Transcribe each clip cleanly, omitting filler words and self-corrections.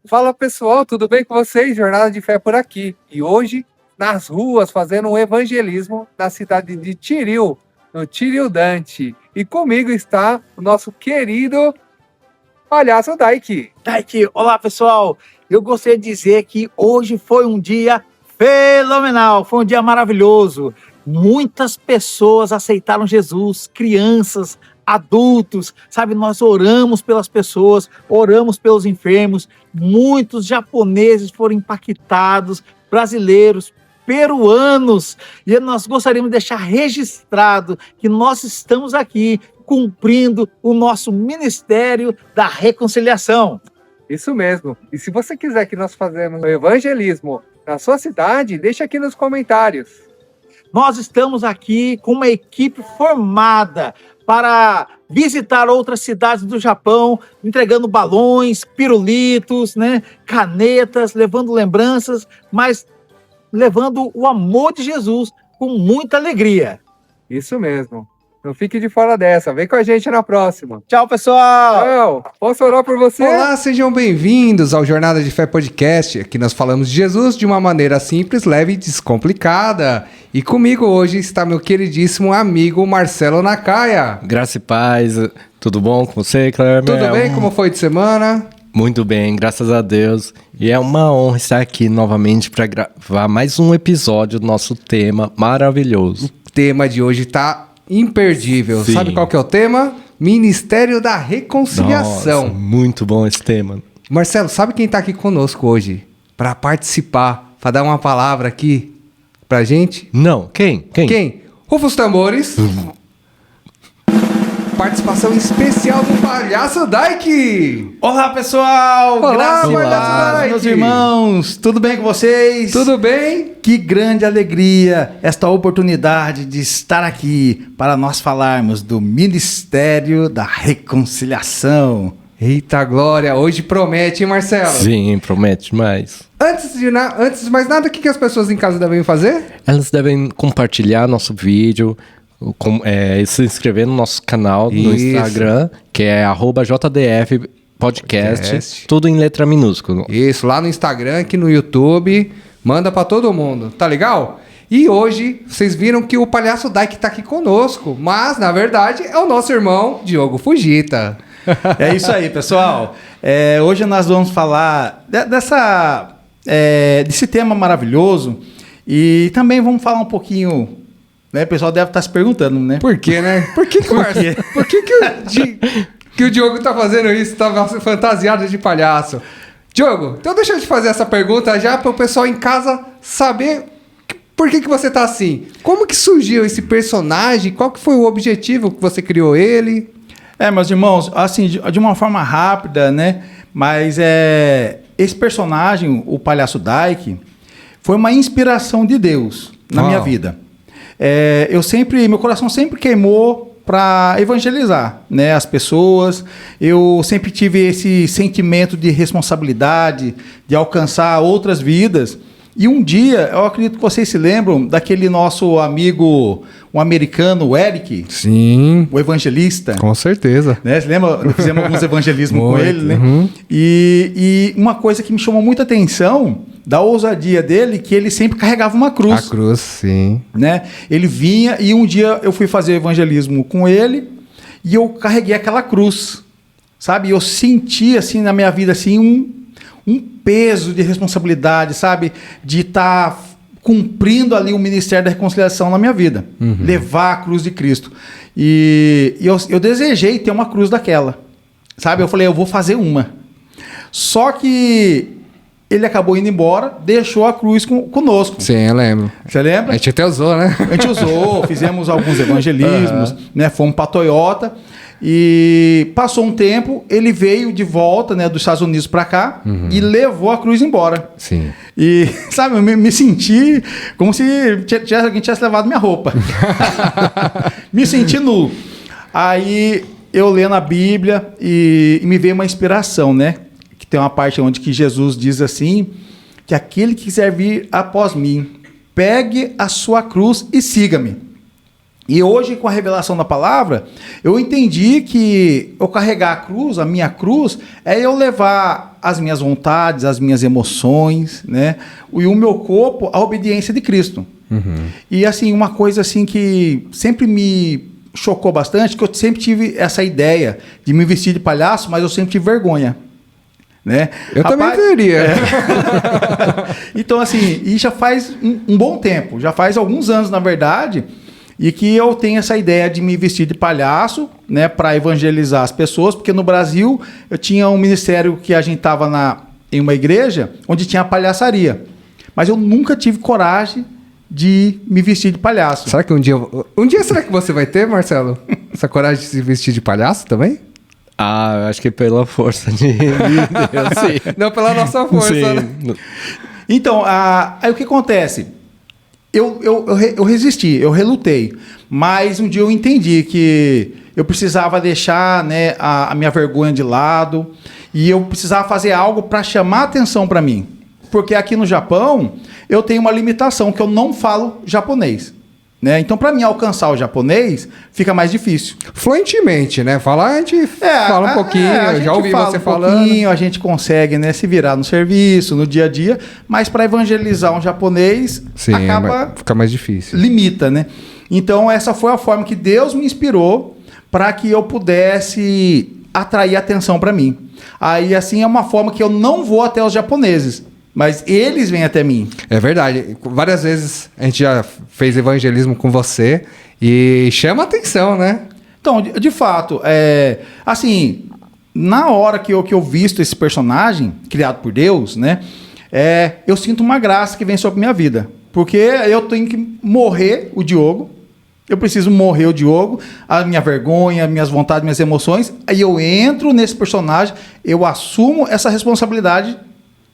Fala pessoal, tudo bem com vocês? Jornada de Fé por aqui. E hoje, nas ruas, fazendo um evangelismo na cidade de Tiril, no Tiril Dante. E comigo está o nosso querido Palhaço Daiki. Daiki, olá pessoal, eu gostaria de dizer que hoje foi um dia fenomenal, foi um dia maravilhoso. Muitas pessoas aceitaram Jesus, crianças, adultos, sabe, nós oramos pelas pessoas, oramos pelos enfermos, muitos japoneses foram impactados, brasileiros, peruanos, e nós gostaríamos de deixar registrado que nós estamos aqui cumprindo o nosso ministério da reconciliação. Isso mesmo. E se você quiser que nós façamos o evangelismo na sua cidade, deixa aqui nos comentários. Nós estamos aqui com uma equipe formada para visitar outras cidades do Japão, entregando balões, pirulitos, né, canetas, levando lembranças, mas levando o amor de Jesus com muita alegria. Isso mesmo. Não fique de fora dessa. Vem com a gente na próxima. Tchau, pessoal! Tchau! Posso orar por você? Olá, sejam bem-vindos ao Jornada de Fé Podcast. Aqui nós falamos de Jesus de uma maneira simples, leve e descomplicada. E comigo hoje está meu queridíssimo amigo Marcelo Nakaya. Graça e paz, tudo bom com você, Cleber? Tudo bem? Como foi de semana? Muito bem, graças a Deus. E é uma honra estar aqui novamente para gravar mais um episódio do nosso tema maravilhoso. O tema de hoje está imperdível. Sim. Sabe qual que é o tema? Ministério da Reconciliação. Nossa, muito bom esse tema. Marcelo, sabe quem está aqui conosco hoje para participar, para dar uma palavra aqui pra gente? Não, quem? Rufa os tambores. Participação especial do Palhaço Daiki. Olá, pessoal! Olá, Graças e Palhaço paz, Daiki. meus irmãos! Tudo bem com vocês? Tudo bem? Que grande alegria esta oportunidade de estar aqui para nós falarmos do Ministério da Reconciliação. Eita glória, hoje promete, hein, Marcelo? Sim, promete demais. Antes de mais nada, o que as pessoas em casa devem fazer? Elas devem compartilhar nosso vídeo, se inscrever no nosso canal no Isso. Instagram, que é @JDF Podcast, tudo em letra minúscula. Isso, lá no Instagram, aqui no YouTube, manda pra todo mundo, tá legal? E hoje, vocês viram que o Palhaço Daiki tá aqui conosco, mas, na verdade, é o nosso irmão, Diogo Fujita. É isso aí, pessoal. Hoje nós vamos falar desse tema maravilhoso e também vamos falar um pouquinho, né? O pessoal deve estar se perguntando, né? Por quê, né? Por que o Diogo tá fazendo isso? Tá fantasiado de palhaço. Diogo, então deixa eu te fazer essa pergunta já para o pessoal em casa saber por que você tá assim. Como que surgiu esse personagem? Qual que foi o objetivo que você criou ele? Meus irmãos, assim, de uma forma rápida, né? Mas esse personagem, o Palhaço Daiki, foi uma inspiração de Deus na minha vida. Meu coração sempre queimou para evangelizar, né, as pessoas. Eu sempre tive esse sentimento de responsabilidade, de alcançar outras vidas. E um dia, eu acredito que vocês se lembram daquele nosso amigo, um americano, o Eric? Sim. O evangelista. Com certeza. Né? Você lembra? Fizemos alguns evangelismos com ele, né? Uhum. E uma coisa que me chamou muita atenção da ousadia dele, que ele sempre carregava uma cruz. A cruz, sim. Né? Ele vinha e um dia eu fui fazer evangelismo com ele e eu carreguei aquela cruz, sabe? Eu senti, assim, na minha vida, assim, um peso de responsabilidade, sabe? De estar cumprindo ali o Ministério da Reconciliação na minha vida. Uhum. Levar a cruz de Cristo. E eu desejei ter uma cruz daquela, sabe? Eu falei, eu vou fazer uma. Só que ele acabou indo embora, deixou a cruz conosco. Sim, eu lembro. Você lembra? A gente até usou, né? A gente usou, fizemos alguns evangelismos, né? Fomos para Toyota. E passou um tempo, ele veio de volta, né, dos Estados Unidos para cá e levou a cruz embora. Sim. E, sabe, eu me senti como se alguém tivesse levado minha roupa. Me senti nu. Aí eu lendo a Bíblia e me veio uma inspiração, né? Que tem uma parte onde que Jesus diz assim, que aquele que quiser vir após mim, pegue a sua cruz e siga-me. E hoje, com a revelação da palavra, eu entendi que eu carregar a cruz, a minha cruz, é eu levar as minhas vontades, as minhas emoções, né? E o meu corpo à obediência de Cristo. E assim, uma coisa assim que sempre me chocou bastante, que eu sempre tive essa ideia de me vestir de palhaço, mas eu sempre tive vergonha. Né? Eu também teria. Então, assim, e já faz um bom tempo, já faz alguns anos, na verdade, e que eu tenho essa ideia de me vestir de palhaço, né, para evangelizar as pessoas, porque no Brasil eu tinha um ministério que a gente estava em uma igreja onde tinha palhaçaria, mas eu nunca tive coragem de me vestir de palhaço. Será que um dia será que você vai ter, Marcelo? Essa coragem de se vestir de palhaço também? Ah, eu acho que pela força de Deus, sim. Não pela nossa força, Sim. né? Então, aí o que acontece? Eu resisti, eu relutei, mas um dia eu entendi que eu precisava deixar, né, a minha vergonha de lado e eu precisava fazer algo para chamar atenção para mim. Porque aqui no Japão, eu tenho uma limitação, que eu não falo japonês. Né? Então, para mim alcançar o japonês, fica mais difícil. Fluentemente, né? A gente fala um pouquinho, a eu já ouvi você falando. Pouquinho, a gente consegue, né, se virar no serviço, no dia a dia, mas para evangelizar um japonês, sim, acaba... fica mais difícil. Limita, né? Então, essa foi a forma que Deus me inspirou para que eu pudesse atrair atenção para mim. Aí, assim, é uma forma que eu não vou até os japoneses, mas eles vêm até mim. É verdade. Várias vezes a gente já fez evangelismo com você e chama atenção, né? Então, de fato, assim, na hora que eu visto esse personagem, criado por Deus, né? Eu sinto uma graça que vem sobre minha vida. Porque eu tenho que morrer o Diogo. Eu preciso morrer o Diogo, a minha vergonha, minhas vontades, minhas emoções. Aí eu entro nesse personagem, eu assumo essa responsabilidade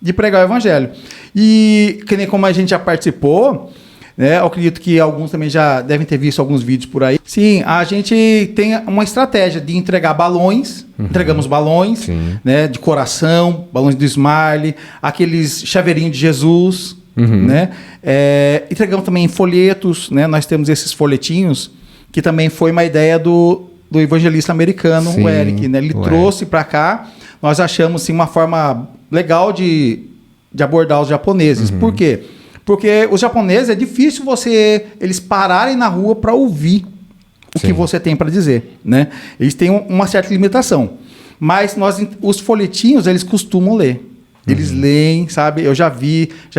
de pregar o evangelho. E, que nem como a gente já participou, né, eu acredito que alguns também já devem ter visto alguns vídeos por aí. Sim, a gente tem uma estratégia de entregar balões, entregamos balões, né, de coração, balões do Smiley, aqueles chaveirinhos de Jesus, né? Entregamos também folhetos, né? Nós temos esses folhetinhos, que também foi uma ideia do evangelista americano, o Eric, né? Ele trouxe para cá. Nós achamos assim, uma forma legal de abordar os japoneses. Por quê? Porque os japoneses é difícil eles pararem na rua para ouvir o que você tem para dizer, né? Eles têm uma certa limitação. Mas os folhetinhos, eles costumam ler. Eles leem, sabe? Eu já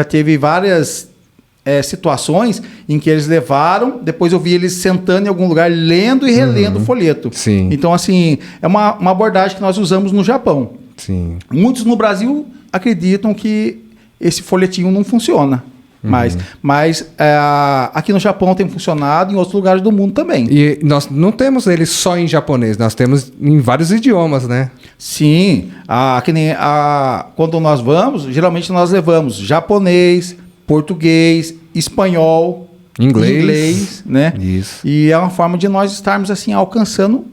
teve várias situações em que eles levaram, depois eu vi eles sentando em algum lugar, lendo e relendo o folheto. Sim. Então, assim, é uma abordagem que nós usamos no Japão. Sim. Muitos no Brasil acreditam que esse folhetinho não funciona. Mas aqui no Japão tem funcionado, em outros lugares do mundo também. E nós não temos ele só em japonês, nós temos em vários idiomas, né? Sim. Quando nós vamos, geralmente nós levamos japonês, português, espanhol, inglês, né? Isso. E é uma forma de nós estarmos assim alcançando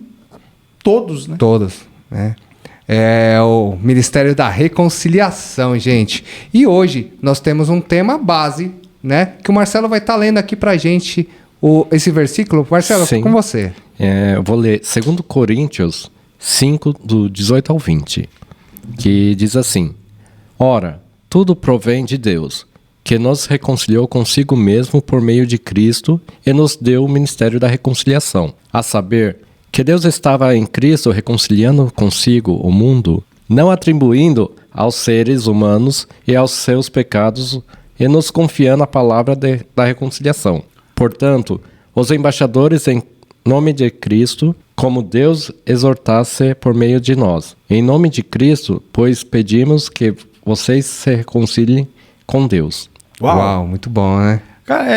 todos, né? Todos, né? É o Ministério da Reconciliação, gente. E hoje nós temos um tema base, né? Que o Marcelo vai estar lendo aqui pra gente esse versículo. Marcelo, Sim. com você. Eu vou ler 2 Coríntios 5, do 18 ao 20, que diz assim: Ora, tudo provém de Deus, que nos reconciliou consigo mesmo por meio de Cristo e nos deu o ministério da reconciliação, a saber, que Deus estava em Cristo reconciliando consigo o mundo, não atribuindo aos seres humanos e aos seus pecados, e nos confiando a palavra da reconciliação. Portanto, os embaixadores em nome de Cristo, como Deus exortasse por meio de nós. Em nome de Cristo, pois pedimos que vocês se reconciliem com Deus. Uau, muito bom, né? Cara,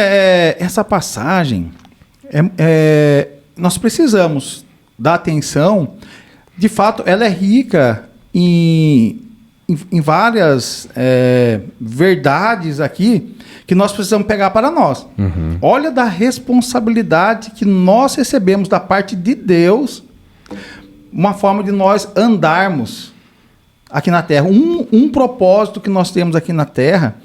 essa passagem, nós precisamos dar atenção. De fato, ela é rica em várias verdades aqui que nós precisamos pegar para nós. Olha da responsabilidade que nós recebemos da parte de Deus, uma forma de nós andarmos aqui na Terra. Um propósito que nós temos aqui na Terra,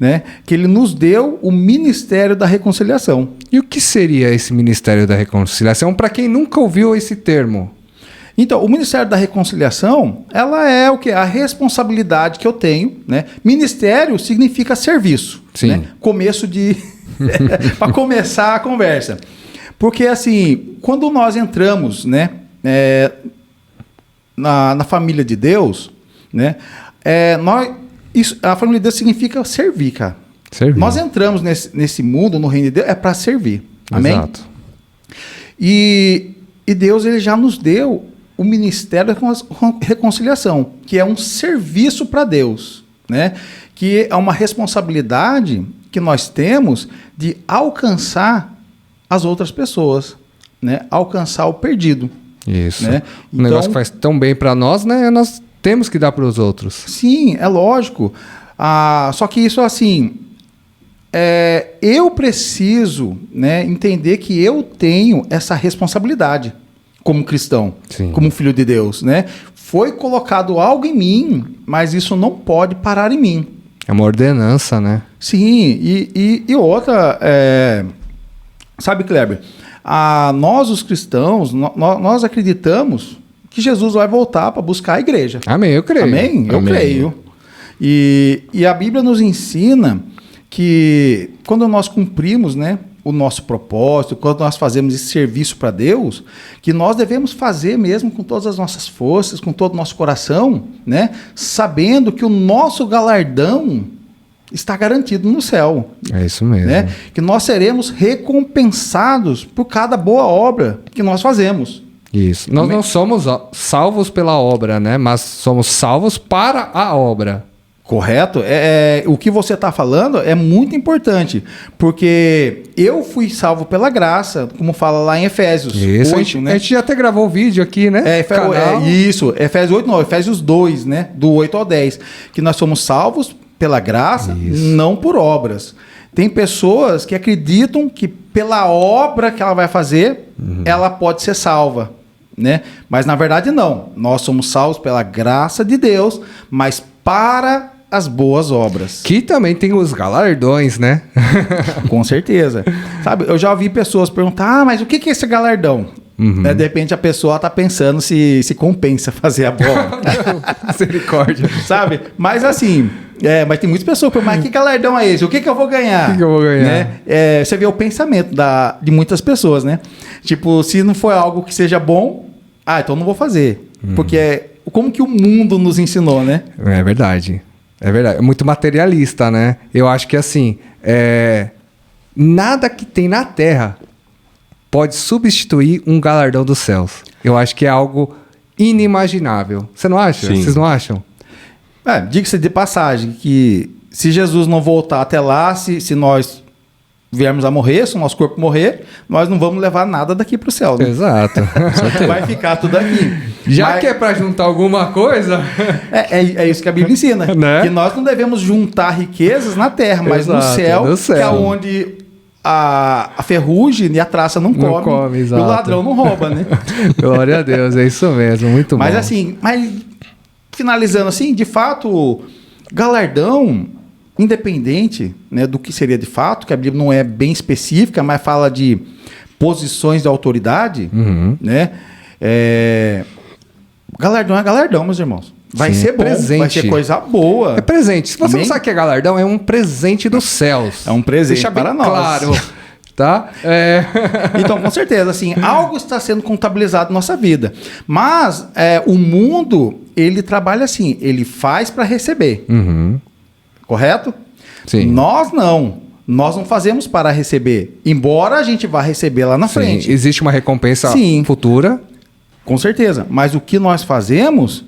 né? Que ele nos deu o ministério da reconciliação. E o que seria esse Ministério da Reconciliação para quem nunca ouviu esse termo? Então, o Ministério da Reconciliação, ela é o que? A responsabilidade que eu tenho, né? Ministério significa serviço. Sim. Né? Começo de... para começar a conversa. Porque, assim, quando nós entramos, né? Na família de Deus, né? A família de Deus significa servir, cara. Servir. Nós entramos nesse mundo, no reino de Deus, é para servir. Amém? Exato. E Deus, ele já nos deu o ministério da reconciliação, que é um serviço para Deus, né? Que é uma responsabilidade que nós temos de alcançar as outras pessoas, né? Alcançar o perdido. Isso. Né? Um negócio que faz tão bem para nós, né? Nós temos que dar para os outros. Sim, é lógico. Só que isso, assim, eu preciso, né, entender que eu tenho essa responsabilidade como cristão, Sim. como filho de Deus, né? Foi colocado algo em mim, mas isso não pode parar em mim. É uma ordenança, né? Sim, e outra, sabe, Kleber, nós os cristãos, nós acreditamos que Jesus vai voltar para buscar a igreja. Amém, eu creio. Amém? Eu Amém. creio. E a Bíblia nos ensina que quando nós cumprimos, né, o nosso propósito, quando nós fazemos esse serviço para Deus, que nós devemos fazer mesmo com todas as nossas forças, com todo o nosso coração, né, sabendo que o nosso galardão está garantido no céu. É isso mesmo. Né? Que nós seremos recompensados por cada boa obra que nós fazemos. Isso. Nós não somos salvos pela obra, né? Mas somos salvos para a obra. Correto? O que você está falando é muito importante, porque eu fui salvo pela graça, como fala lá em Efésios Isso, 8, né? a gente já até gravou o vídeo aqui, né? Isso, Efésios 8 não, Efésios 2, né? Do 8 ao 10, que nós somos salvos pela graça, não por obras. Tem pessoas que acreditam que pela obra que ela vai fazer, ela pode ser salva, né? Mas na verdade não. Nós somos salvos pela graça de Deus, mas para as boas obras. Que também tem os galardões, né? Com certeza. Sabe, eu já ouvi pessoas perguntar, mas o que é esse galardão? De repente a pessoa está pensando se compensa fazer a bola. Misericórdia. Sabe? Mas assim, mas tem muitas pessoas, mas que galardão é esse? O que eu vou ganhar? O que eu vou ganhar? Né? Você vê o pensamento de muitas pessoas, né? Tipo, se não for algo que seja bom, então não vou fazer. Porque como que o mundo nos ensinou, né? É verdade. É verdade. É muito materialista, né? Eu acho que assim, nada que tem na Terra pode substituir um galardão dos céus. Eu acho que é algo inimaginável. Você não acha? Sim. Vocês não acham? Diga-se de passagem que se Jesus não voltar até lá, se nós viermos a morrer, se o nosso corpo morrer, nós não vamos levar nada daqui para o céu. Né? Exato. Vai ficar tudo aqui. Já que é para juntar alguma coisa... É isso que a Bíblia ensina. Né? Que nós não devemos juntar riquezas na terra, mas Exato, no céu, que é onde a ferrugem e a traça não come, e o ladrão não rouba, né? Glória a Deus, é isso mesmo, muito bom. Mas assim, finalizando assim, de fato, galardão, independente, né, do que seria de fato, que a Bíblia não é bem específica, mas fala de posições de autoridade, né? Galardão é galardão, meus irmãos. Vai ser bom, presente. Vai ser coisa boa. É presente. Se você Amém? não sabe o que é galardão, é um presente dos céus. É um presente Deixa bem para nós. claro, tá? Então, com certeza, assim, algo está sendo contabilizado na nossa vida. Mas o mundo, ele trabalha assim, ele faz para receber. Correto? Sim. Nós não fazemos para receber, embora a gente vá receber lá na frente. Existe uma recompensa Sim. futura. Com certeza. Mas o que nós fazemos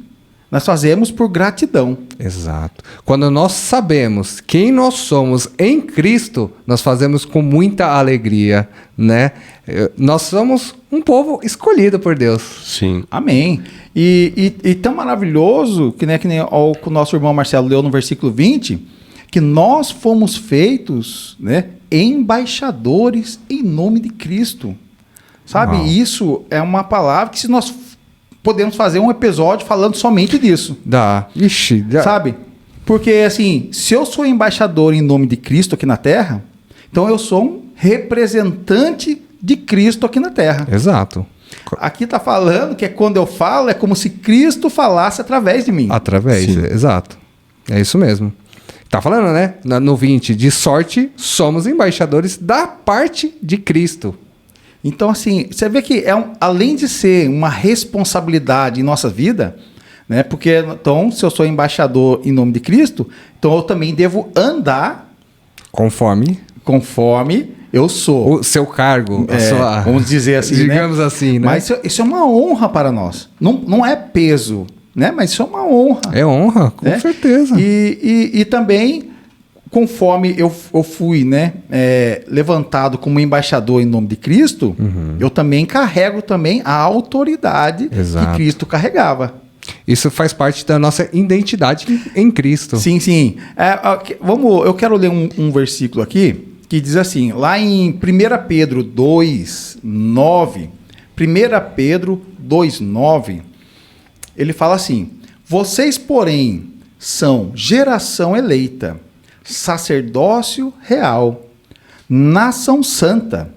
por gratidão. Exato. Quando nós sabemos quem nós somos em Cristo, nós fazemos com muita alegria, né? Nós somos um povo escolhido por Deus. Sim. Amém. E tão maravilhoso, que nem o nosso irmão Marcelo leu no versículo 20, que nós fomos feitos, né, embaixadores em nome de Cristo. Sabe? Uau. Isso é uma palavra que se nós podemos fazer um episódio falando somente disso. Dá. Ixi, dá. Sabe? Porque, assim, se eu sou embaixador em nome de Cristo aqui na Terra, então eu sou um representante de Cristo aqui na Terra. Exato. Aqui está falando que quando eu falo, é como se Cristo falasse através de mim. Através, Sim. exato. É isso mesmo. Tá falando, né? No 20, de sorte, somos embaixadores da parte de Cristo. Então, assim, você vê que além de ser uma responsabilidade em nossa vida, né? Porque, então, se eu sou embaixador em nome de Cristo, então eu também devo andar Conforme eu sou. o seu cargo, a É, sua... vamos dizer assim, digamos né? assim, né? Mas isso é uma honra para nós. Não é peso, né? Mas isso é uma honra. É honra, com né? certeza. E também, conforme eu fui, né, levantado como embaixador em nome de Cristo, eu também carrego também a autoridade Exato. que Cristo carregava. Isso faz parte da nossa identidade em Cristo. Sim, sim. Eu quero ler um versículo aqui que diz assim, lá em 1 Pedro 2:9, 1 Pedro 2:9, ele fala assim: vocês, porém, são geração eleita, sacerdócio real, nação santa,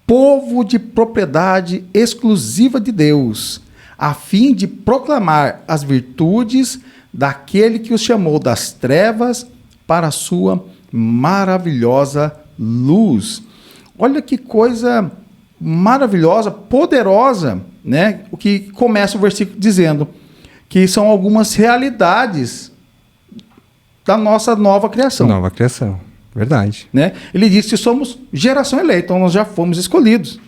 povo de propriedade exclusiva de Deus, a fim de proclamar as virtudes daquele que os chamou das trevas para a sua maravilhosa luz. Olha que coisa maravilhosa, poderosa, né? O que começa o versículo dizendo que são algumas realidades da nossa nova criação. Nova criação. Verdade. Né? Ele diz que somos geração eleita, então nós já fomos escolhidos.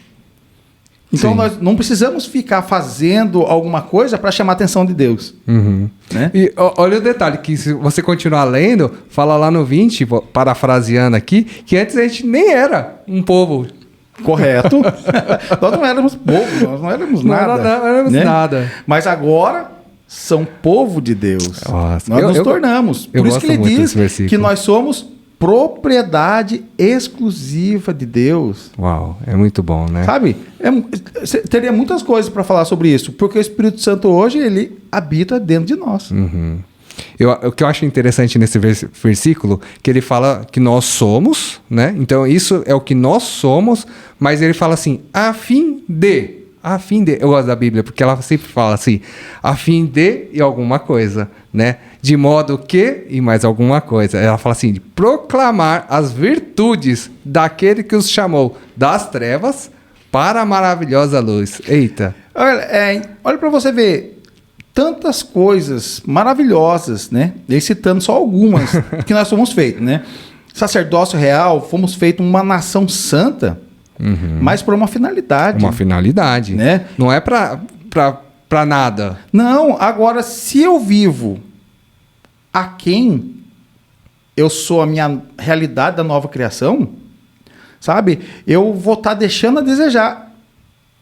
Então Sim. nós não precisamos ficar fazendo alguma coisa para chamar a atenção de Deus. Uhum. Né? E olha o detalhe, que se você continuar lendo, fala lá no 20, parafraseando aqui, que antes a gente nem era um povo. Correto. Nós não éramos povo, nós não éramos nada. Não éramos né? nada. Mas agora são povo de Deus. Nossa, nós nos eu tornamos. eu Por isso que gosto ele muito diz desse versículo. que nós somos propriedade exclusiva de Deus. Uau, é muito bom, né? Sabe? Teria muitas coisas para falar sobre isso, porque o Espírito Santo hoje, ele habita dentro de nós. Uhum. O que eu acho interessante nesse versículo, que ele fala que nós somos, né? Então isso é o que nós somos, mas ele fala assim, a fim de. Eu gosto da Bíblia, porque ela sempre fala assim, a fim de e alguma coisa, né? De modo que e mais alguma coisa. Ela fala assim, de proclamar as virtudes daquele que os chamou das trevas para a maravilhosa luz. Eita. Olha para você ver, tantas coisas maravilhosas, né? E citando só algumas que nós fomos feitos, né? Sacerdócio real, fomos feitos uma nação santa, mas por uma finalidade. Uma finalidade. Né? Não é para nada. Não, agora, se eu vivo a quem eu sou a minha realidade da nova criação, sabe? Eu vou estar deixando a desejar,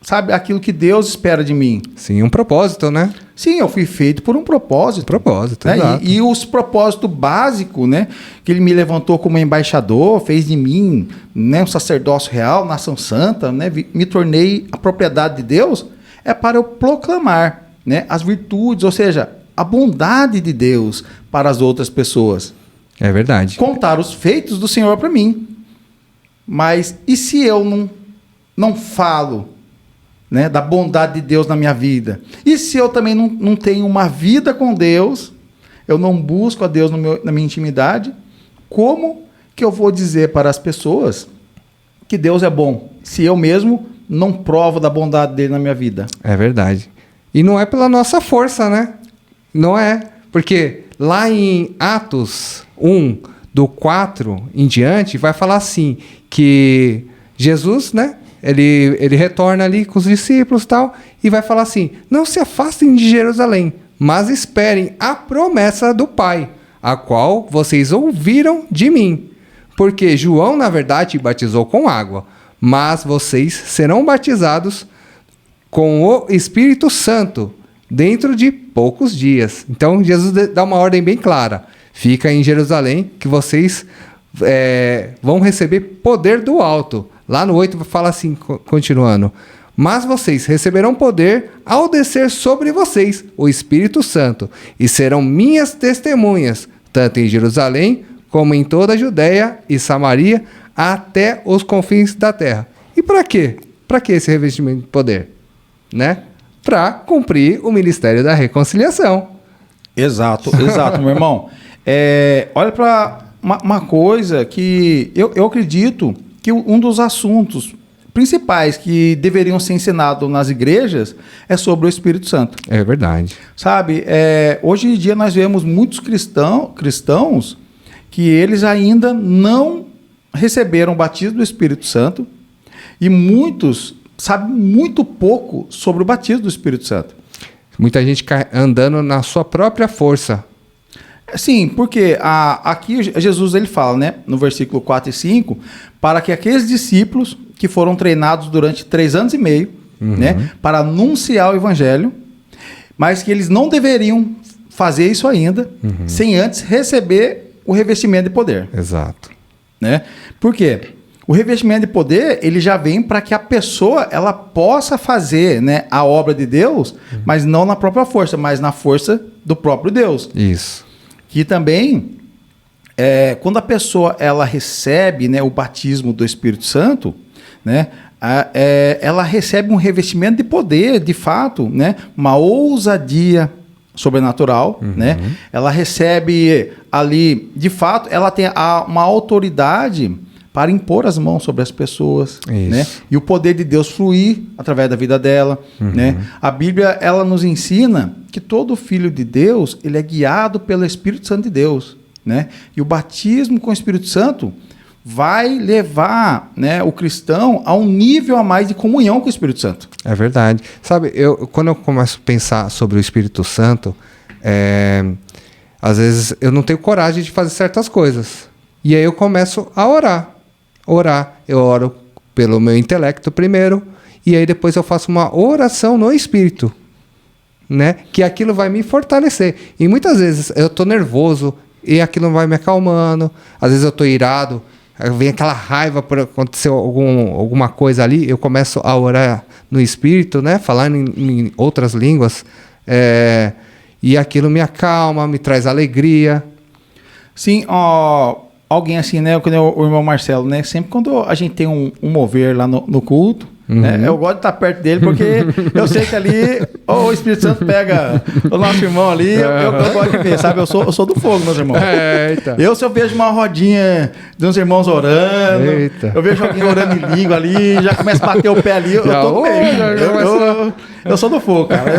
sabe? Aquilo que Deus espera de mim. Sim, um propósito, né? Sim, eu fui feito por um propósito. Propósito, né? exato. E os propósitos básicos, né? Que ele me levantou como embaixador, fez de mim, né, um sacerdócio real, nação santa, né? Me tornei a propriedade de Deus, é para eu proclamar, né, as virtudes, ou seja, a bondade de Deus para as outras pessoas. É verdade. Contar os feitos do Senhor para mim. Mas e se eu não falo, né, da bondade de Deus na minha vida? E se eu também não tenho uma vida com Deus, eu não busco a Deus na minha intimidade, como que eu vou dizer para as pessoas que Deus é bom, se eu mesmo não provo da bondade dele na minha vida? É verdade. E não é pela nossa força, né? Não é. Porque lá em Atos 1, do 4 em diante, vai falar assim, que Jesus, né? Ele retorna ali com os discípulos e tal, e vai falar assim, não se afastem de Jerusalém, mas esperem a promessa do Pai, a qual vocês ouviram de mim. Porque João, na verdade, batizou com água, mas vocês serão batizados com o Espírito Santo dentro de poucos dias. Então, Jesus dá uma ordem bem clara. Fica em Jerusalém que vocês vão receber poder do alto. Lá no 8 fala assim, continuando. Mas vocês receberão poder ao descer sobre vocês o Espírito Santo e serão minhas testemunhas, tanto em Jerusalém, como em toda a Judéia e Samaria, até os confins da terra. E para quê? Para que esse revestimento de poder? Né? Para cumprir o ministério da reconciliação. Exato, meu irmão. Olha para uma coisa que eu acredito que um dos assuntos principais que deveriam ser ensinados nas igrejas é sobre o Espírito Santo. É verdade. Sabe, hoje em dia nós vemos muitos cristãos que eles ainda não receberam o batismo do Espírito Santo e muitos sabem muito pouco sobre o batismo do Espírito Santo. Muita gente andando na sua própria força. Sim, porque aqui Jesus ele fala, né, no versículo 4 e 5, para que aqueles discípulos que foram treinados durante 3 anos e meio, né, para anunciar o evangelho, mas que eles não deveriam fazer isso ainda, sem antes receber o revestimento de poder. Exato. Né? Por quê? O revestimento de poder, ele já vem para que a pessoa ela possa fazer, né, a obra de Deus, mas não na própria força, mas na força do próprio Deus. Isso. Que também, quando a pessoa ela recebe, né, o batismo do Espírito Santo, né, ela recebe um revestimento de poder, de fato, né, uma ousadia sobrenatural, né? Ela recebe ali, de fato, ela tem uma autoridade para impor as mãos sobre as pessoas, né? E o poder de Deus fluir através da vida dela, né? A Bíblia, ela nos ensina que todo filho de Deus, ele é guiado pelo Espírito Santo de Deus, né? E o batismo com o Espírito Santo vai levar, né, o cristão a um nível a mais de comunhão com o Espírito Santo. É verdade. Sabe, quando eu começo a pensar sobre o Espírito Santo, às vezes eu não tenho coragem de fazer certas coisas. E aí eu começo a orar. Eu oro pelo meu intelecto primeiro, e aí depois eu faço uma oração no Espírito, né? Que aquilo vai me fortalecer. E muitas vezes eu estou nervoso e aquilo vai me acalmando. Às vezes eu estou irado, vem aquela raiva por acontecer alguma coisa ali, eu começo a orar no Espírito, né? Falando em outras línguas, e aquilo me acalma, me traz alegria. Sim, alguém assim, né? O irmão Marcelo, né? Sempre quando a gente tem um mover lá no culto, né, eu gosto de estar perto dele, porque eu sei que ali o Espírito Santo pega o nosso irmão ali, eu gosto de ver, sabe? Eu sou do fogo, meus irmãos. Se eu vejo uma rodinha de uns irmãos orando, eu vejo alguém orando em língua ali, já começa a bater o pé ali, eu tô no meio. Eu sou do fogo, cara.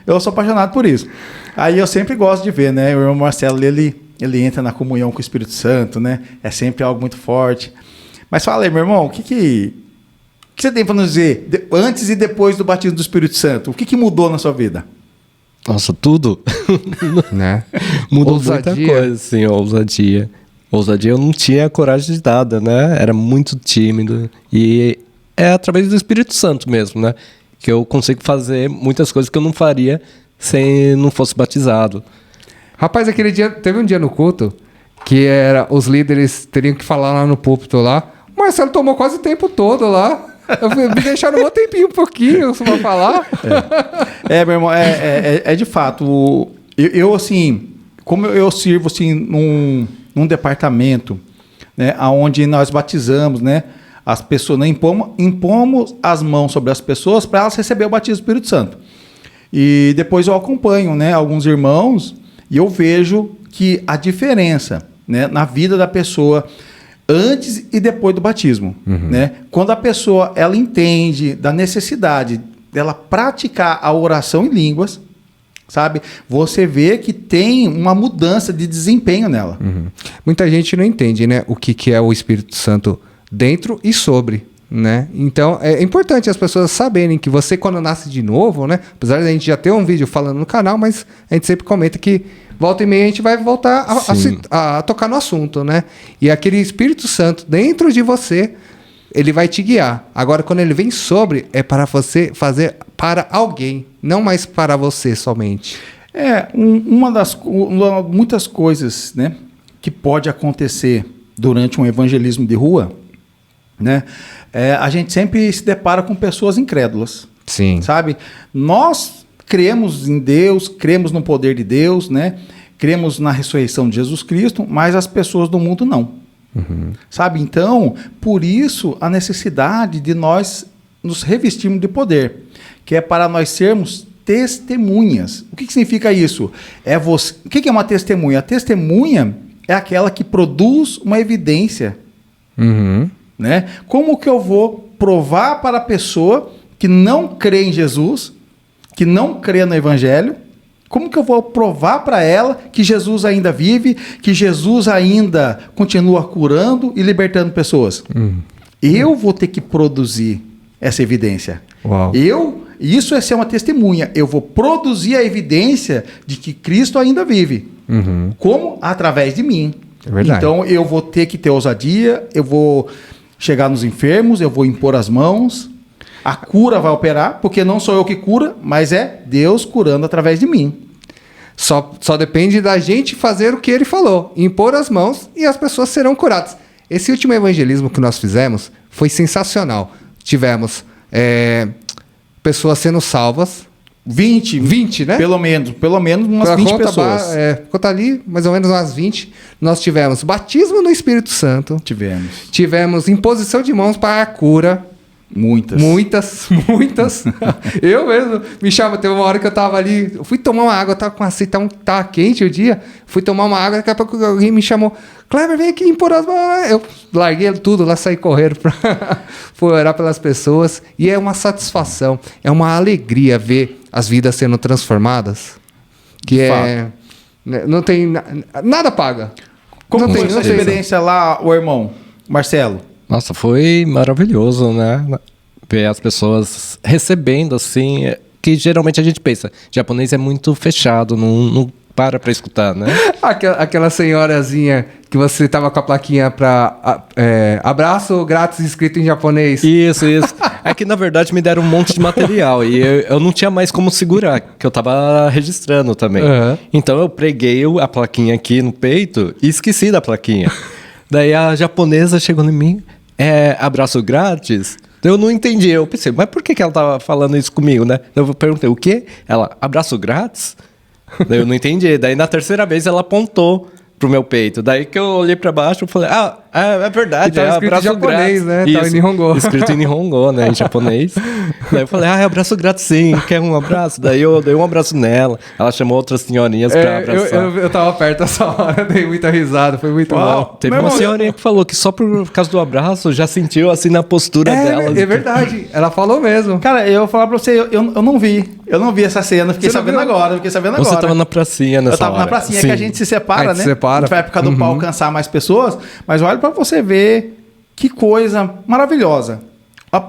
Eu sou apaixonado por isso. Aí eu sempre gosto de ver, né? O irmão Marcelo, ele entra na comunhão com o Espírito Santo, né? É sempre algo muito forte. Mas fala aí, meu irmão, o que você tem para nos dizer antes e depois do batismo do Espírito Santo? O que mudou na sua vida? Nossa, tudo. Né? Mudou Ousadia. muita coisa, assim, ousadia. Ousadia eu não tinha coragem de nada, né? Era muito tímido. E é através do Espírito Santo mesmo, né? Que eu consigo fazer muitas coisas que eu não faria se não fosse batizado. Rapaz, aquele dia, teve um dia no culto que os líderes teriam que falar lá no púlpito lá. O Marcelo tomou quase o tempo todo lá. Me deixaram um tempinho, um pouquinho, pra falar. Meu irmão, de fato. Eu, assim, como eu sirvo assim, num departamento, né, onde nós batizamos, né, as pessoas, né, impomos as mãos sobre as pessoas para elas receberem o batismo do Espírito Santo. E depois eu acompanho, né, alguns irmãos e eu vejo que a diferença, né, na vida da pessoa antes e depois do batismo, né? Quando a pessoa ela entende da necessidade dela praticar a oração em línguas, sabe? Você vê que tem uma mudança de desempenho nela. Muita gente não entende, né, o que é o Espírito Santo dentro e sobre, né? Então é importante as pessoas saberem que você, quando nasce de novo, né? Apesar de a gente já ter um vídeo falando no canal, mas a gente sempre comenta que volta e meia a gente vai voltar a tocar no assunto, né? E aquele Espírito Santo dentro de você, ele vai te guiar. Agora, quando ele vem sobre, é para você fazer para alguém, não mais para você somente. Muitas coisas, né, que pode acontecer durante um evangelismo de rua, né? A gente sempre se depara com pessoas incrédulas. Sim. Sabe? Nós cremos em Deus, cremos no poder de Deus, né? cremos na ressurreição de Jesus Cristo, mas as pessoas do mundo não. Sabe? Então, por isso, a necessidade de nós nos revestirmos de poder, que é para nós sermos testemunhas. O que significa isso? O que é uma testemunha? A testemunha é aquela que produz uma evidência. Né? Como que eu vou provar para a pessoa que não crê em Jesus, que não crê no Evangelho, como que eu vou provar para ela que Jesus ainda vive, que Jesus ainda continua curando e libertando pessoas? Eu vou ter que produzir essa evidência. Uau. Isso é ser uma testemunha. Eu vou produzir a evidência de que Cristo ainda vive. Como? Através de mim. É verdade. Então eu vou ter que ter ousadia, eu vou chegar nos enfermos, eu vou impor as mãos, a cura vai operar, porque não sou eu que cura, mas é Deus curando através de mim. Só depende da gente fazer o que ele falou, impor as mãos e as pessoas serão curadas. Esse último evangelismo que nós fizemos foi sensacional. Tivemos pessoas sendo salvas. 20, né? Pelo menos umas Pela 20 conta, pessoas. Conta ali, mais ou menos umas 20. Nós tivemos batismo no Espírito Santo. Tivemos imposição de mãos para a cura. Muitas. Eu mesmo me chamo. Teve uma hora que eu tava ali, eu fui tomar uma água, eu tava com a sede, tava quente o dia. Fui tomar uma água, daqui a pouco alguém me chamou. Kleber, vem aqui impor as mãos. Eu larguei tudo lá, saí correndo fui orar pelas pessoas. E é uma satisfação, é uma alegria ver as vidas sendo transformadas. Que não tem nada paga. Como foi essa experiência lá, o irmão Marcelo? Nossa, foi maravilhoso, né? Ver as pessoas recebendo, assim, que geralmente a gente pensa, japonês é muito fechado, não para escutar, né? Aquela senhorazinha que você tava com a plaquinha pra abraço grátis escrito em japonês. Isso. É que, na verdade, me deram um monte de material e eu não tinha mais como segurar, que eu tava registrando também. Então eu preguei a plaquinha aqui no peito e esqueci da plaquinha. Daí a japonesa chegou em mim, abraço grátis? Eu não entendi, eu pensei, mas por que ela tava falando isso comigo, né? Eu perguntei, o quê? Ela, abraço grátis? Daí eu não entendi, daí na terceira vez ela apontou pro meu peito, daí que eu olhei pra baixo e falei, é verdade, e tava escrito em japonês, né? Tava em Nihongo. Escrito em Nihongo, né? Em japonês. Daí eu falei, abraço grátis sim, quer um abraço? Daí eu dei um abraço nela, ela chamou outras senhorinhas pra abraçar. Eu tava perto essa hora, dei muita risada, foi muito bom. Teve uma senhorinha que falou que só por causa do abraço já sentiu assim na postura dela. É verdade, ela falou mesmo. Cara, eu vou falar pra você, eu não vi essa cena, fiquei sabendo agora. Você tava na pracinha nessa hora. Eu tava na pracinha, que a gente se separa, né? A gente vai por causa do pau alcançar mais pessoas, mas olha pra você ver que coisa maravilhosa.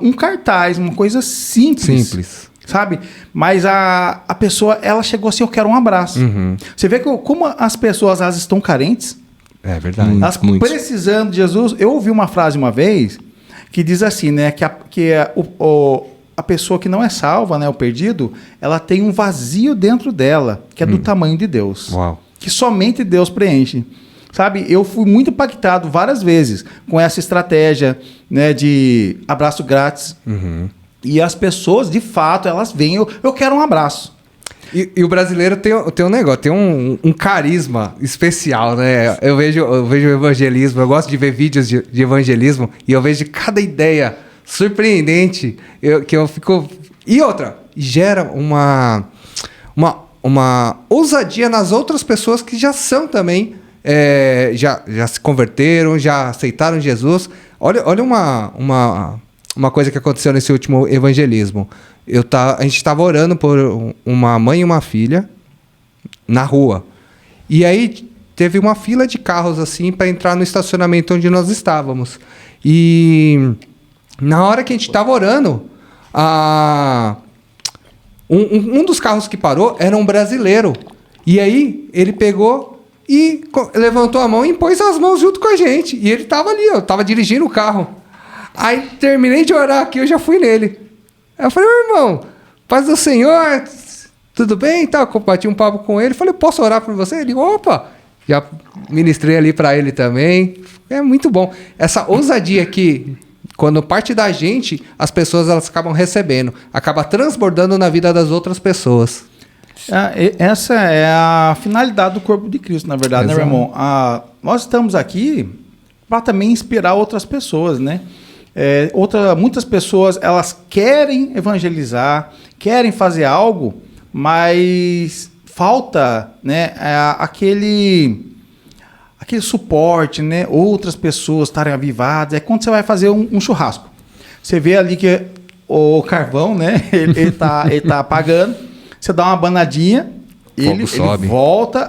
Um cartaz, uma coisa simples. Sabe? Mas a pessoa, ela chegou assim, eu quero um abraço. Você vê como as pessoas, elas estão carentes. É verdade. Elas precisando de Jesus. Eu ouvi uma frase uma vez que diz assim, né? Que a pessoa que não é salva, né? O perdido, ela tem um vazio dentro dela, que é do tamanho de Deus. Uau. Que somente Deus preenche. Sabe, eu fui muito impactado várias vezes com essa estratégia, né, de abraço grátis. E as pessoas, de fato, elas vêm, eu quero um abraço. E o brasileiro tem um negócio, tem um carisma especial, né? Eu vejo o evangelismo, eu gosto de ver vídeos de evangelismo e eu vejo cada ideia surpreendente que eu fico... E outra, gera uma ousadia nas outras pessoas que já são também... já se converteram, já aceitaram Jesus. Olha uma coisa que aconteceu nesse último evangelismo. A gente estava orando por uma mãe e uma filha na rua. E aí teve uma fila de carros assim para entrar no estacionamento onde nós estávamos. E na hora que a gente estava orando, um dos carros que parou era um brasileiro. E aí ele pegou e levantou a mão e pôs as mãos junto com a gente. E ele tava ali, eu tava dirigindo o carro. Aí terminei de orar aqui, eu já fui nele. Aí eu falei, irmão, paz do Senhor, tudo bem? Então, eu bati um papo com ele, falei, posso orar por você? Ele, opa! Já ministrei ali para ele também. É muito bom. Essa ousadia aqui, quando parte da gente, as pessoas elas acabam recebendo, acaba transbordando na vida das outras pessoas. Essa é a finalidade do corpo de Cristo, na verdade, né, meu irmão? Nós estamos aqui para também inspirar outras pessoas, né? Muitas pessoas, elas querem evangelizar, querem fazer algo, mas falta, né, aquele suporte, né? Outras pessoas estarem avivadas. É quando você vai fazer um churrasco. Você vê ali que o carvão, né? Ele tá apagando. Você dá uma banadinha, ele volta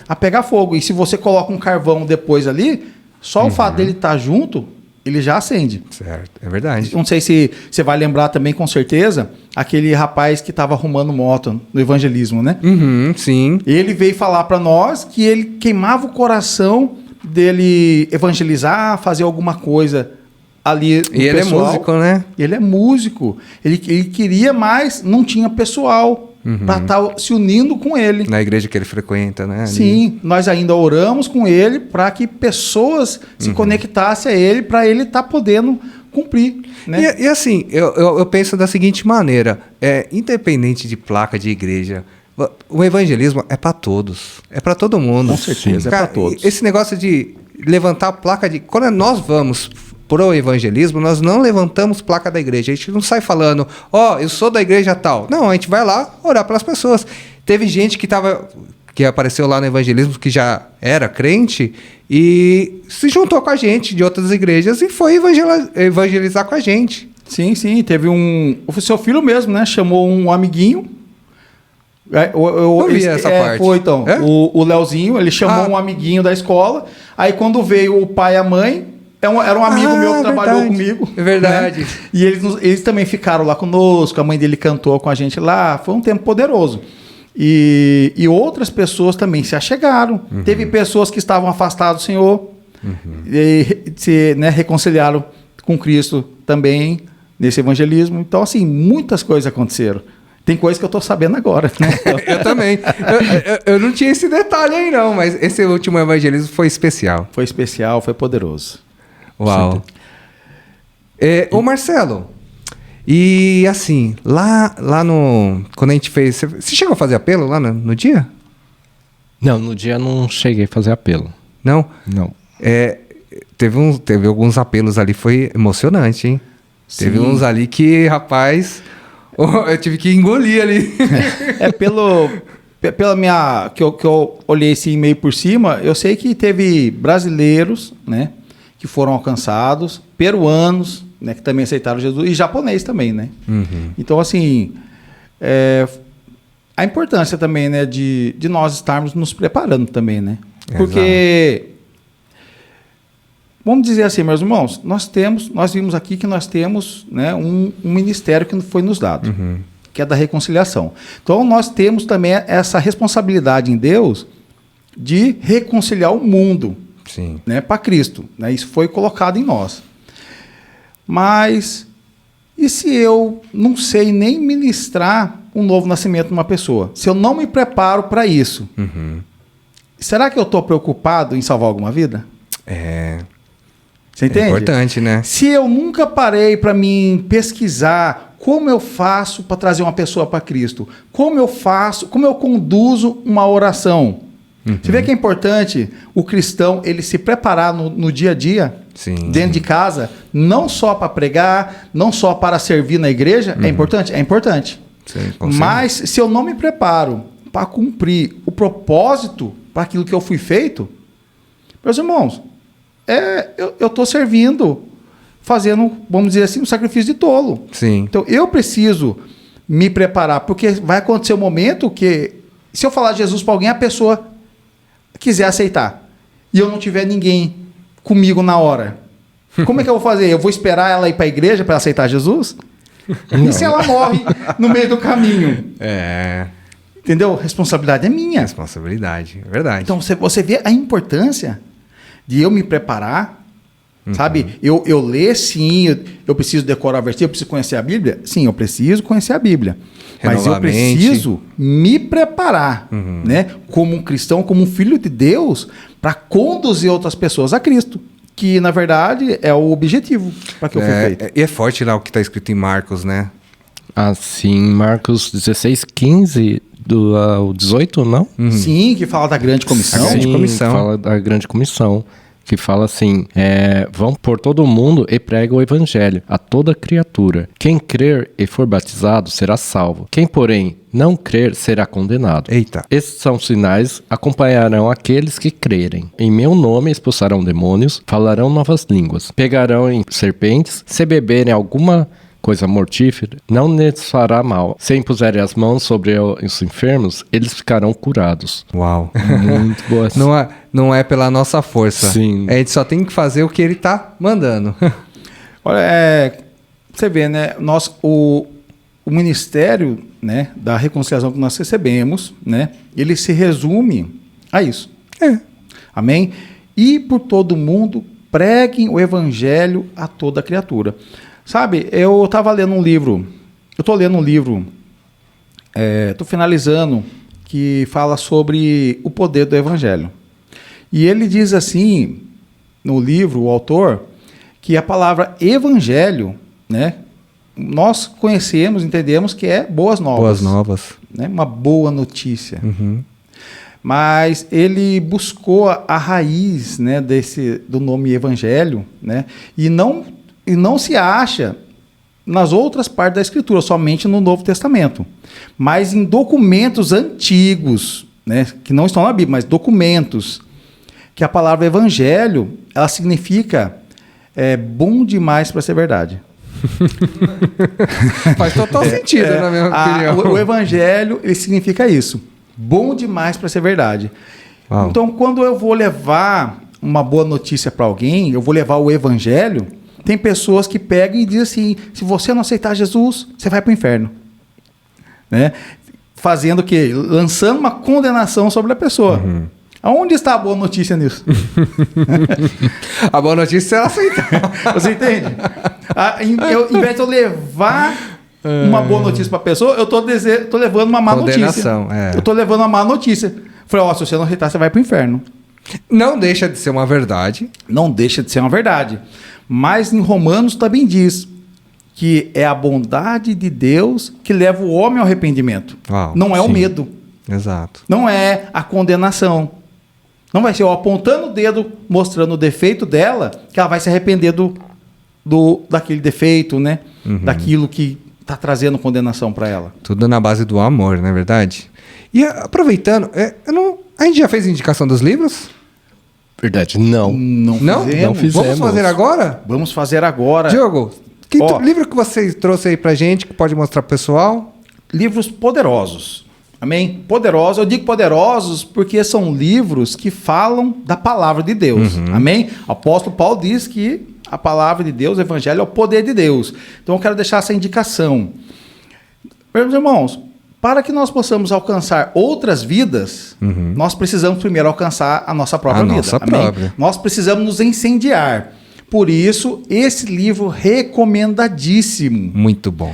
a pegar fogo. E se você coloca um carvão depois ali, só o fato dele estar junto, ele já acende. Certo, é verdade. Não sei se você vai lembrar também, com certeza, aquele rapaz que estava arrumando moto no evangelismo, né? Sim. Ele veio falar para nós que ele queimava o coração dele evangelizar, fazer alguma coisa ali no ele pessoal. É músico, né? Ele é músico. Ele queria mais, não tinha pessoal para estar se unindo com ele. Na igreja que ele frequenta, né? Sim, nós ainda oramos com ele para que pessoas se conectassem a ele, para ele estar podendo cumprir. Né? E assim, eu penso da seguinte maneira, independente de placa de igreja, o evangelismo é para todos, é para todo mundo. Com certeza, cara, é para todos. Esse negócio de levantar a placa de... Quando nós vamos pro evangelismo, nós não levantamos placa da igreja. A gente não sai falando, eu sou da igreja tal. Não, a gente vai lá orar pelas pessoas. Teve gente que apareceu lá no evangelismo, que já era crente, e se juntou com a gente de outras igrejas e foi evangelizar com a gente. Sim. Teve o seu filho mesmo, né? Chamou um amiguinho. Eu vi essa parte. Foi, então. O Leozinho, ele chamou um amiguinho da escola. Aí, quando veio o pai e a mãe, era um amigo meu que trabalhou comigo. É verdade. Né? E eles também ficaram lá conosco. A mãe dele cantou com a gente lá. Foi um tempo poderoso. E outras pessoas também se achegaram. Teve pessoas que estavam afastadas do Senhor. E se reconciliaram com Cristo também nesse evangelismo. Então, assim, muitas coisas aconteceram. Tem coisa que eu estou sabendo agora, né? Eu também. Eu não tinha esse detalhe aí, não, mas esse último evangelismo foi especial. Foi especial, foi poderoso. Uau. Ô Marcelo, e assim, lá no... Quando a gente fez... Você chegou a fazer apelo lá no dia? Não, no dia não cheguei a fazer apelo. Não? Não. Teve alguns apelos ali, foi emocionante, hein? Sim. Teve uns ali que, rapaz... Eu tive que engolir ali. Pela minha... Que eu olhei assim meio por cima, eu sei que teve brasileiros, né? Que foram alcançados, peruanos, né? Que também aceitaram Jesus, e japonês também, né? Então, assim... a importância também, né? De nós estarmos nos preparando também, né? Porque... Vamos dizer assim, meus irmãos, nós vimos aqui que nós temos, né, um ministério que foi nos dado, que é da reconciliação. Então, nós temos também essa responsabilidade em Deus de reconciliar o mundo, né, para Cristo. Né? Isso foi colocado em nós. Mas, e se eu não sei nem ministrar um novo nascimento numa pessoa? Se eu não me preparo para isso, será que eu estou preocupado em salvar alguma vida? Você entende? É importante, né? Se eu nunca parei para mim pesquisar como eu faço para trazer uma pessoa para Cristo, como eu conduzo uma oração. Você vê que é importante o cristão ele se preparar no dia a dia, dentro de casa, não só para pregar, não só para servir na igreja. É importante? É importante. Sim, mas se eu não me preparo para cumprir o propósito para aquilo que eu fui feito, meus irmãos, eu estou servindo, fazendo, vamos dizer assim, um sacrifício de tolo. Sim. Então, eu preciso me preparar, porque vai acontecer um momento que, se eu falar de Jesus para alguém, a pessoa quiser aceitar, e eu não tiver ninguém comigo na hora. Como é que eu vou fazer? Eu vou esperar ela ir para a igreja para aceitar Jesus? E se ela morre no meio do caminho? Entendeu? Responsabilidade é minha. Responsabilidade, é verdade. Então, você vê a importância de eu me preparar, sabe? Eu ler, sim, eu preciso decorar a versículo, eu preciso conhecer a Bíblia? Sim, eu preciso conhecer a Bíblia. Mas eu preciso me preparar, né? Como um cristão, como um filho de Deus, para conduzir outras pessoas a Cristo. Que, na verdade, é o objetivo para que eu fui feito. E é forte lá o que está escrito em Marcos, né? Assim, Marcos 16:15 ao 18, não? Sim, que fala da grande comissão. A grande Sim, comissão. fala da grande comissão, que fala assim, vão por todo o mundo e prega o evangelho a toda criatura. Quem crer e for batizado será salvo. Quem, porém, não crer será condenado. Eita. Esses são sinais, acompanharão aqueles que crerem. Em meu nome expulsarão demônios, falarão novas línguas, pegarão em serpentes, se beberem alguma coisa mortífera, não lhes fará mal. Se impuserem as mãos sobre os enfermos, eles ficarão curados. Uau. Muito boa. Não é pela nossa força. Sim. A gente só tem que fazer o que ele tá mandando. Olha, você vê, né? O ministério, né, da reconciliação que nós recebemos, né? Ele se resume a isso. Amém? E por todo mundo preguem o evangelho a toda criatura. Sabe, eu estava lendo um livro, estou finalizando, que fala sobre o poder do evangelho. E ele diz assim, no livro, o autor, que a palavra evangelho, né, nós conhecemos, entendemos que é boas novas. Boas novas. Né, uma boa notícia. Uhum. Mas ele buscou a raiz, né, do nome evangelho, né, e não se acha nas outras partes da Escritura, somente no Novo Testamento. Mas em documentos antigos, né, que não estão na Bíblia, mas documentos, que a palavra evangelho, ela significa bom demais para ser verdade. Faz total sentido, na minha opinião. O evangelho, ele significa isso. Bom demais para ser verdade. Uau. Então, quando eu vou levar uma boa notícia para alguém, eu vou levar o evangelho, tem pessoas que pegam e dizem assim, se você não aceitar Jesus, você vai para o inferno. Né? Fazendo o quê? Lançando uma condenação sobre a pessoa. Uhum. Aonde está a boa notícia nisso? A boa notícia é ela aceitar. Você entende? Em vez de eu levar uma boa notícia para a pessoa, eu estou levando uma má notícia. Condenação, Eu estou levando uma má notícia. Falei, se você não aceitar, você vai para o inferno. Não deixa de ser uma verdade. Não deixa de ser uma verdade. Mas em Romanos também diz que é a bondade de Deus que leva o homem ao arrependimento. Uau, não é o sim. medo. Exato. Não é a condenação. Não vai ser eu apontando o dedo, mostrando o defeito dela, que ela vai se arrepender daquele defeito, né? Daquilo que está trazendo condenação para ela. Tudo na base do amor, não é verdade? E aproveitando, a gente já fez indicação dos livros? Verdade, não. Não? Não fizemos. Vamos fazer agora? Vamos fazer agora. Diogo, que Ó. livro que você trouxe aí pra gente, que pode mostrar pro pessoal? Livros poderosos. Amém? Poderosos. Eu digo poderosos porque são livros que falam da palavra de Deus. Amém? O apóstolo Paulo diz que a palavra de Deus, o evangelho, é o poder de Deus. Então eu quero deixar essa indicação. Meus irmãos, para que nós possamos alcançar outras vidas, nós precisamos primeiro alcançar a nossa própria vida. Nossa Amém? própria. Nós precisamos nos incendiar. Por isso, esse livro recomendadíssimo. Muito bom.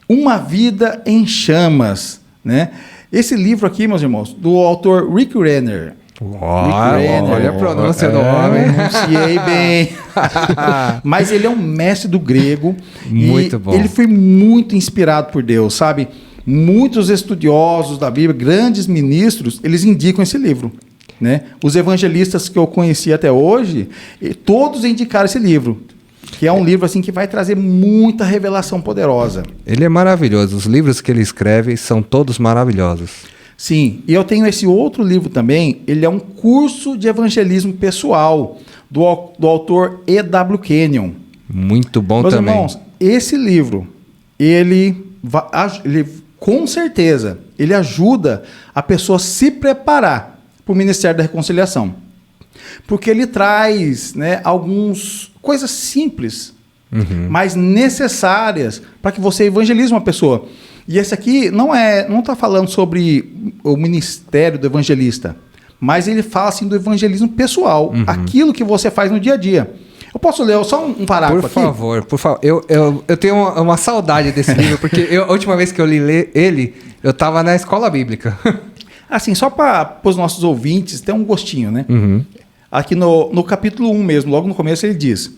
Uma Vida em Chamas, né? Esse livro aqui, meus irmãos, do autor Rick Renner. Olha a pronúncia do homem. Pronunciei bem. Mas ele é um mestre do grego. Muito e bom. Ele foi muito inspirado por Deus, sabe? Muitos estudiosos da Bíblia, grandes ministros, eles indicam esse livro. Né? Os evangelistas que eu conheci até hoje, todos indicaram esse livro. Que é um livro assim que vai trazer muita revelação poderosa. Ele é maravilhoso. Os livros que ele escreve são todos maravilhosos. Sim, e eu tenho esse outro livro também, ele é um curso de evangelismo pessoal, do autor E.W. Kenyon. Muito bom Meus também. irmãos, esse livro, ele com certeza, ele ajuda a pessoa a se preparar para o Ministério da Reconciliação. Porque ele traz, né, algumas coisas simples, mas necessárias para que você evangelize uma pessoa. E esse aqui não está falando sobre o ministério do evangelista, mas ele fala assim do evangelismo pessoal, aquilo que você faz no dia a dia. Eu posso ler só um parágrafo aqui? Por favor. Eu tenho uma saudade desse livro, porque a última vez que eu li ele, eu estava na escola bíblica. Assim, só para os nossos ouvintes ter um gostinho, né? Aqui no capítulo 1 mesmo, logo no começo ele diz: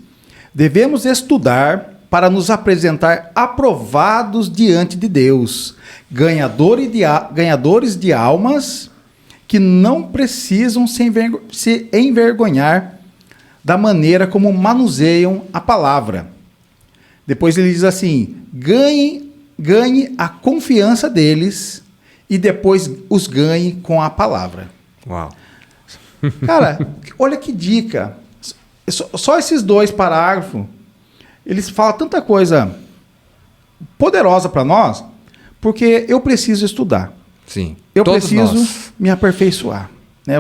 devemos estudar para nos apresentar aprovados diante de Deus, ganhadores de almas que não precisam se envergonhar da maneira como manuseiam a palavra. Depois ele diz assim: ganhe a confiança deles e depois os ganhe com a palavra. Uau. Cara, olha que dica. Só esses 2 parágrafos, eles falam tanta coisa poderosa para nós, porque eu preciso estudar. Sim. Eu Todos preciso nós. me aperfeiçoar. Né?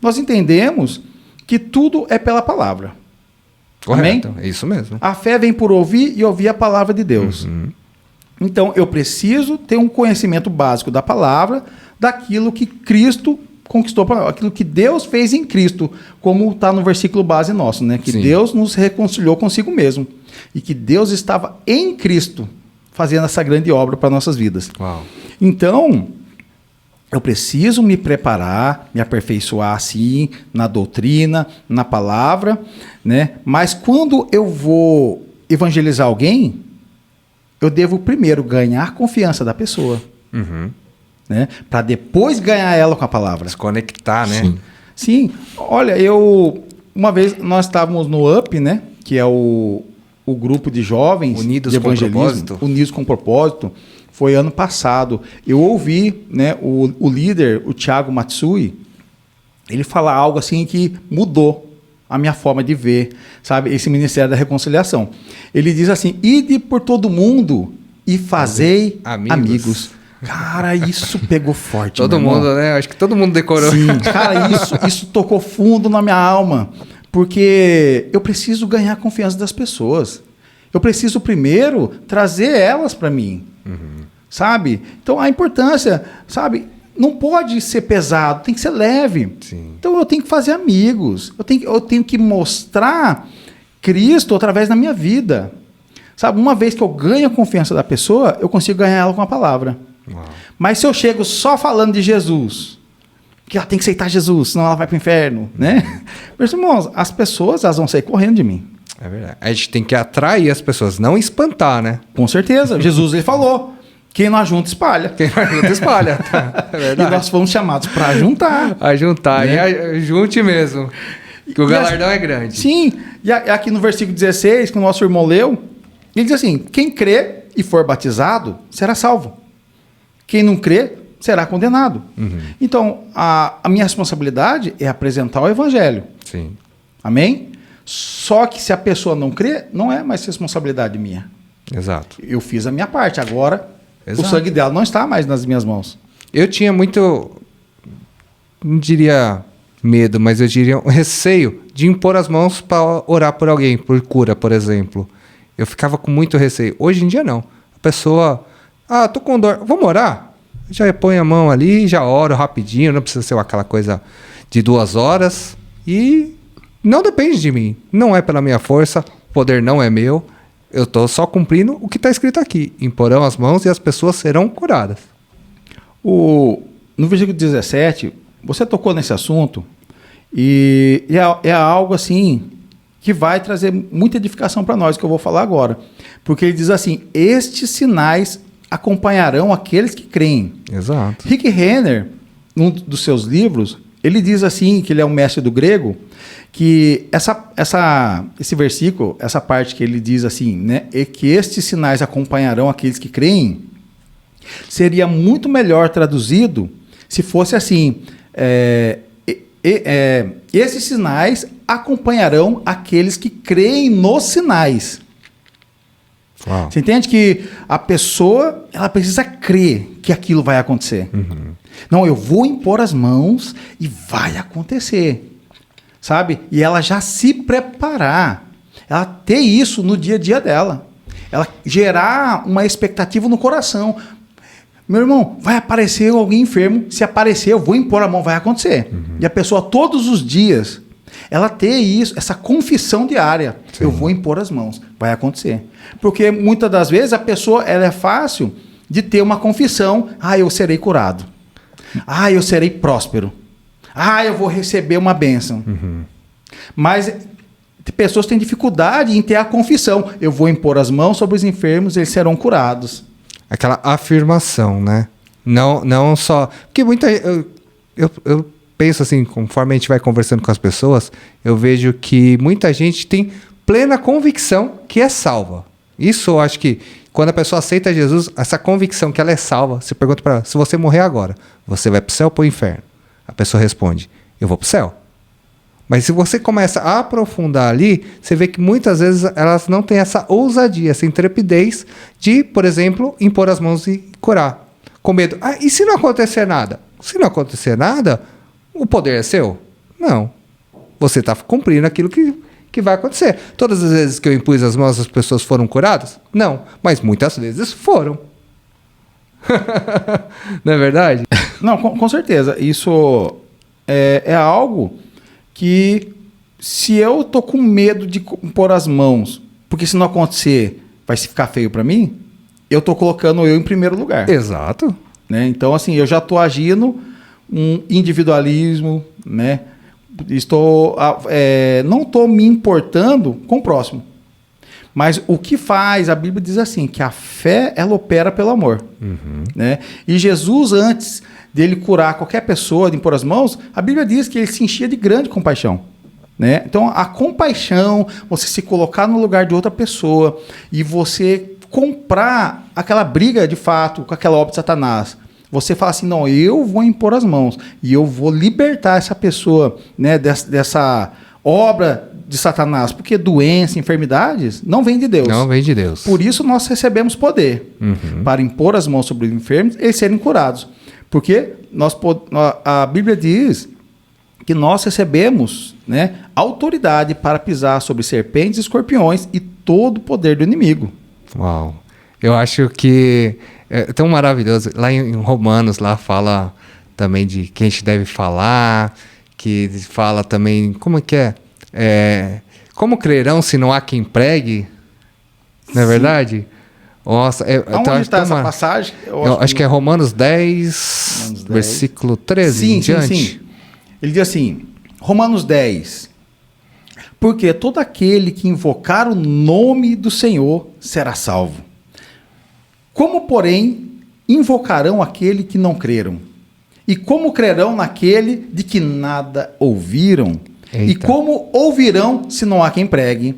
Nós entendemos que tudo é pela palavra. Correto. Amém? É isso mesmo. A fé vem por ouvir e ouvir a palavra de Deus. Então, eu preciso ter um conhecimento básico da palavra, daquilo que Cristo conquistou para nós, aquilo que Deus fez em Cristo, como está no versículo base nosso, né? Que Sim. Deus nos reconciliou consigo mesmo e que Deus estava em Cristo fazendo essa grande obra para nossas vidas. Uau. Então, eu preciso me preparar, me aperfeiçoar assim na doutrina, na palavra, né? Mas quando eu vou evangelizar alguém, eu devo primeiro ganhar a confiança da pessoa, né? Para depois ganhar ela com a palavra. Se conectar, né? Sim. Sim, olha, uma vez nós estávamos no UP, né? Que é o grupo de jovens Unidos de com evangelismo, Propósito. Unidos com Propósito. Foi ano passado. Eu ouvi, né, o líder, o Thiago Matsui, ele falar algo assim que mudou a minha forma de ver, sabe, esse Ministério da Reconciliação. Ele diz assim: ide por todo mundo e fazei amigos. Cara, isso pegou forte. Todo meu irmão. mundo, né? Acho que todo mundo decorou. Sim, cara, isso tocou fundo na minha alma, porque eu preciso ganhar a confiança das pessoas. Eu preciso primeiro trazer elas para mim, sabe? Então a importância, sabe? Não pode ser pesado, tem que ser leve. Sim. Então eu tenho que fazer amigos, eu tenho que mostrar Cristo através da minha vida. Sabe, uma vez que eu ganho a confiança da pessoa, eu consigo ganhar ela com a palavra. Uau. Mas se eu chego só falando de Jesus, que ela tem que aceitar Jesus, senão ela vai para o inferno, né? Meus irmãos, as pessoas elas vão sair correndo de mim. É verdade. A gente tem que atrair as pessoas, não espantar, né? Com certeza. Jesus ele falou: quem não ajunta, espalha. Quem vai junto espalha. É E verdade. nós fomos chamados para juntar. A juntar. Né? E junte mesmo. Que o galardão é grande. Sim. E aqui no versículo 16, que o nosso irmão leu, ele diz assim: quem crê e for batizado será salvo. Quem não crê será condenado. Então, a minha responsabilidade é apresentar o evangelho. Sim. Amém? Só que se a pessoa não crê, não é mais responsabilidade minha. Exato. Eu fiz a minha parte. Agora, Exato. o sangue dela não está mais nas minhas mãos. Eu tinha muito, não diria medo, mas eu diria um receio de impor as mãos para orar por alguém, por cura, por exemplo. Eu ficava com muito receio. Hoje em dia, não. A pessoa, tô com dor, vamos orar? Já põe a mão ali, já oro rapidinho, não precisa ser aquela coisa de 2 horas. E não depende de mim. Não é pela minha força, o poder não é meu. Eu estou só cumprindo o que está escrito aqui. Imporão as mãos e as pessoas serão curadas. No versículo 17, você tocou nesse assunto e é algo assim que vai trazer muita edificação para nós, que eu vou falar agora. Porque ele diz assim: estes sinais acompanharão aqueles que creem. Exato. Rick Renner, num dos seus livros, ele diz assim, que ele é um mestre do grego, que esse versículo, essa parte que ele diz assim, né, é que estes sinais acompanharão aqueles que creem, seria muito melhor traduzido se fosse assim: esses sinais acompanharão aqueles que creem nos sinais. Uau. Você entende que a pessoa ela precisa crer que aquilo vai acontecer. Não, eu vou impor as mãos e vai acontecer. Sabe? E ela já se preparar. Ela ter isso no dia a dia dela. Ela gerar uma expectativa no coração. Meu irmão, vai aparecer alguém enfermo. Se aparecer, eu vou impor a mão, vai acontecer. E a pessoa, todos os dias, ela ter isso, essa confissão diária. Sim. Eu vou impor as mãos, vai acontecer. Porque muitas das vezes a pessoa ela é fácil de ter uma confissão: eu serei curado. Eu serei próspero. Eu vou receber uma bênção. Mas pessoas têm dificuldade em ter a confissão. Eu vou impor as mãos sobre os enfermos, eles serão curados. Aquela afirmação, né? Não só... Porque eu penso assim, conforme a gente vai conversando com as pessoas, eu vejo que muita gente tem plena convicção que é salva. Isso eu acho que quando a pessoa aceita Jesus, essa convicção que ela é salva, você pergunta para ela, se você morrer agora, você vai pro céu ou pro inferno? A pessoa responde, eu vou pro céu. Mas se você começa a aprofundar ali, você vê que muitas vezes elas não têm essa ousadia, essa intrepidez de, por exemplo, impor as mãos e curar. Com medo. Ah, e se não acontecer nada? Se não acontecer nada, o poder é seu? Não. Você está cumprindo aquilo que vai acontecer. Todas as vezes que eu impus as mãos, as pessoas foram curadas? Não. Mas muitas vezes foram. Não é verdade? Não, com certeza. Isso é algo que, se eu tô com medo de pôr as mãos, porque se não acontecer, vai ficar feio para mim, eu tô colocando eu em primeiro lugar. Exato. Né? Então, assim, eu já tô agindo um individualismo, né? Não estou me importando com o próximo. Mas o que faz, a Bíblia diz assim, que a fé, ela opera pelo amor. Uhum. Né? E Jesus, antes dele curar qualquer pessoa, de impor as mãos, a Bíblia diz que ele se enchia de grande compaixão. Né? Então, a compaixão, você se colocar no lugar de outra pessoa e você comprar aquela briga, de fato, com aquela obra de Satanás. Você fala assim, não, eu vou impor as mãos e eu vou libertar essa pessoa, né, dessa obra de Satanás, porque doença, enfermidades não vem de Deus. Não vem de Deus. Por isso nós recebemos poder para impor as mãos sobre os enfermos e eles serem curados. Porque a Bíblia diz que nós recebemos, né, autoridade para pisar sobre serpentes e escorpiões e todo o poder do inimigo. Uau. Eu acho que é tão maravilhoso. Lá em Romanos, lá fala também de que a gente deve falar, que fala também, como que é? Como crerão se não há quem pregue? Não é verdade? Nossa, Onde está essa passagem? Eu acho que é Romanos 10, versículo 13 sim, em diante. Sim. Ele diz assim, Romanos 10, porque todo aquele que invocar o nome do Senhor será salvo. Como, porém, invocarão aquele que não creram? E como crerão naquele de que nada ouviram? Eita. E como ouvirão se não há quem pregue?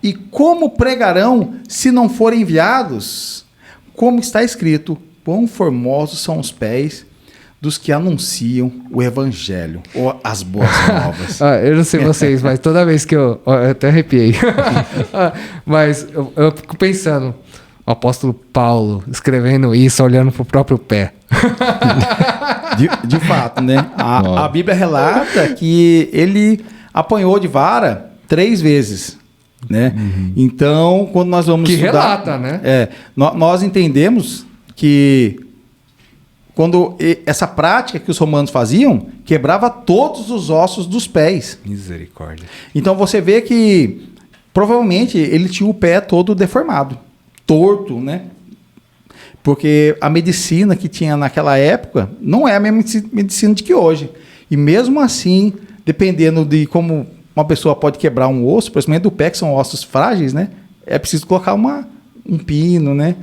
E como pregarão se não forem enviados? Como está escrito, quão formosos são os pés dos que anunciam o evangelho, ou as boas novas. Eu não sei vocês, mas toda vez que eu até arrepiei. Mas eu fico pensando, o apóstolo Paulo escrevendo isso, olhando para o próprio pé. De fato, né? A Bíblia relata que ele apanhou de vara 3 vezes. Né? Então, quando nós vamos estudar... relata, né? Nós entendemos que quando essa prática que os romanos faziam, quebrava todos os ossos dos pés. Misericórdia. Então, você vê que provavelmente ele tinha o pé todo deformado, torto, né? Porque a medicina que tinha naquela época não é a mesma medicina de que hoje. E mesmo assim, dependendo de como uma pessoa pode quebrar um osso, principalmente do pé, que são ossos frágeis, né? É preciso colocar um pino, né?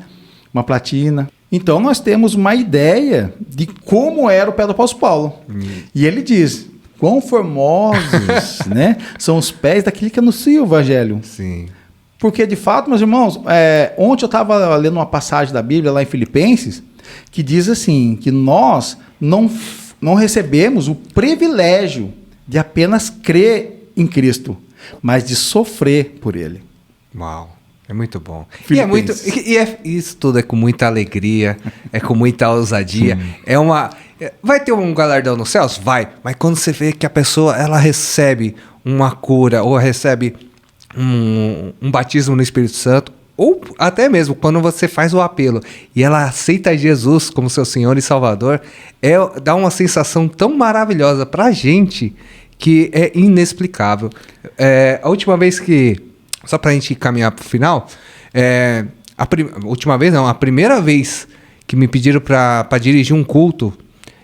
Uma platina. Então, nós temos uma ideia de como era o pé do apóstolo Paulo. E ele diz, quão formosos né, são os pés daquele que anuncia o evangelho. Sim. Porque, de fato, meus irmãos, ontem eu estava lendo uma passagem da Bíblia lá em Filipenses, que diz assim, que nós não recebemos o privilégio de apenas crer em Cristo, mas de sofrer por Ele. Uau, é muito bom. Filipenses. Isso tudo é com muita alegria, é com muita ousadia. Vai ter um galardão nos céus? Vai. Mas quando você vê que a pessoa ela recebe uma cura ou recebe um batismo no Espírito Santo, ou até mesmo quando você faz o apelo e ela aceita Jesus como seu Senhor e Salvador, dá uma sensação tão maravilhosa pra gente que é inexplicável. A última vez que... Só pra gente caminhar pro final, a primeira vez que me pediram pra dirigir um culto,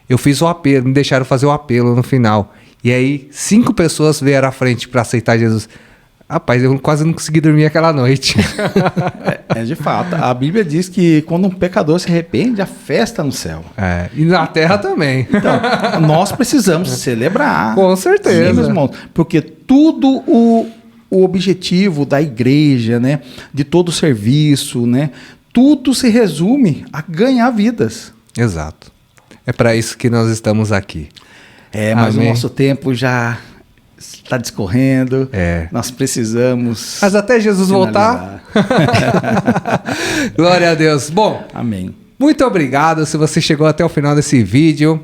eu fiz o apelo, me deixaram fazer o apelo no final. E aí, 5 pessoas vieram à frente pra aceitar Jesus. Rapaz, eu quase não consegui dormir aquela noite. É de fato. A Bíblia diz que quando um pecador se arrepende, a festa no céu. E na terra também. Então, nós precisamos celebrar. Com certeza. Sim, meus irmãos, porque tudo o objetivo da igreja, né, de todo o serviço, né, tudo se resume a ganhar vidas. Exato. É para isso que nós estamos aqui. Mas Amém. o nosso tempo já está discorrendo. Nós precisamos. Mas até Jesus voltar. Glória a Deus. Bom, amém. Muito obrigado se você chegou até o final desse vídeo.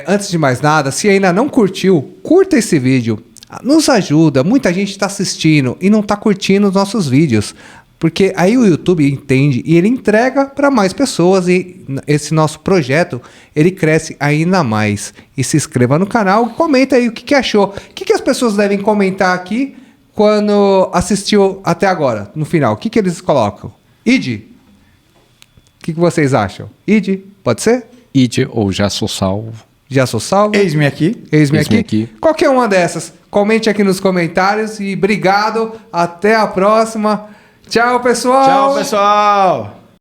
Antes de mais nada, se ainda não curtiu, curta esse vídeo. Nos ajuda. Muita gente está assistindo e não está curtindo os nossos vídeos. Porque aí o YouTube entende e ele entrega para mais pessoas e esse nosso projeto, ele cresce ainda mais. E se inscreva no canal e comenta aí o que achou. O que as pessoas devem comentar aqui quando assistiu até agora, no final? O que eles colocam? Ide? O que vocês acham? Ide? Pode ser? Ide ou já sou salvo. Já sou salvo? Eis-me aqui. Eis-me Eis-me aqui. aqui. Qualquer uma dessas. Comente aqui nos comentários e obrigado. Até a próxima. Tchau, pessoal. Tchau, pessoal.